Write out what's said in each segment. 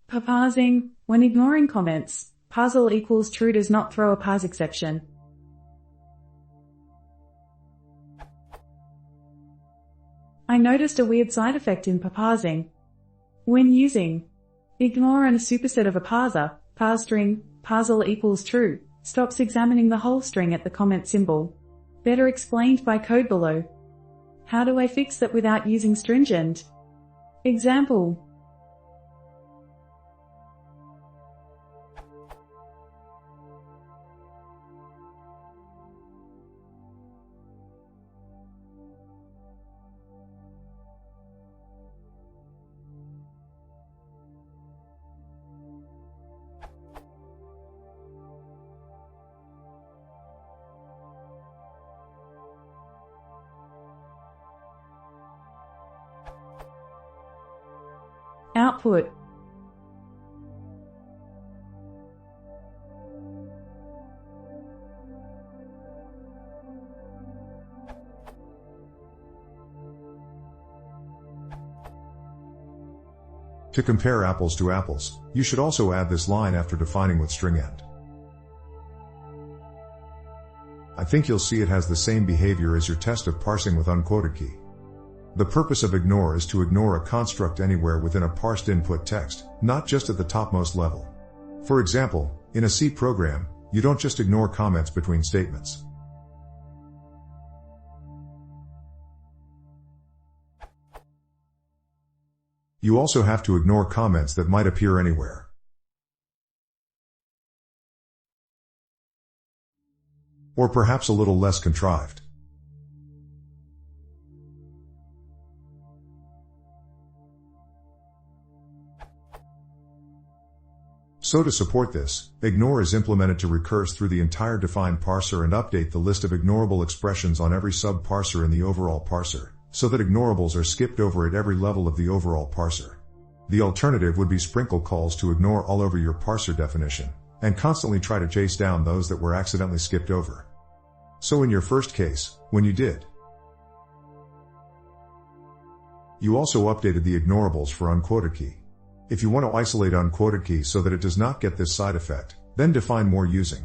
Pyparsing. When ignoring comments, parseAll equals true does not throw a ParseException. I noticed a weird side effect in pyparsing. When using ignore and a superset of a parser, parseString, parseAll equals true, stops examining the whole string at the comment symbol. Better explained by code below. How do I fix that without using stringent? Example. Output. To compare apples to apples, you should also add this line after defining with string end. I think you'll see it has the same behavior as your test of parsing with unquoted key. The purpose of ignore is to ignore a construct anywhere within a parsed input text, not just at the topmost level. For example, in a C program, you don't just ignore comments between statements. You also have to ignore comments that might appear anywhere. Or perhaps a little less contrived. So to support this, ignore is implemented to recurse through the entire defined parser and update the list of ignorable expressions on every sub-parser in the overall parser, so that ignorables are skipped over at every level of the overall parser. The alternative would be sprinkle calls to ignore all over your parser definition, and constantly try to chase down those that were accidentally skipped over. So in your first case, when you did, you also updated the ignorables for unquoted key. If you want to isolate unquoted key so that it does not get this side effect, then define more using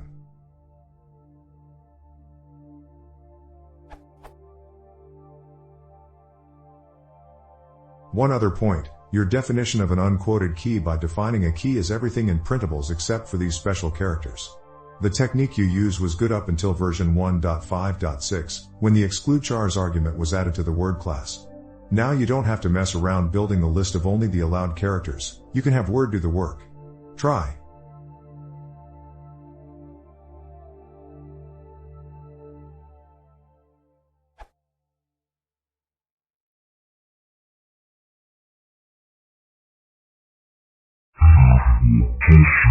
one other point. Your definition of an unquoted key by defining a key is everything in printables except for these special characters. The technique you used was good up until version 1.5.6, when the exclude_chars argument was added to the word class. Now you don't have to mess around building the list of only the allowed characters, you can have Word do the work. Try. Application.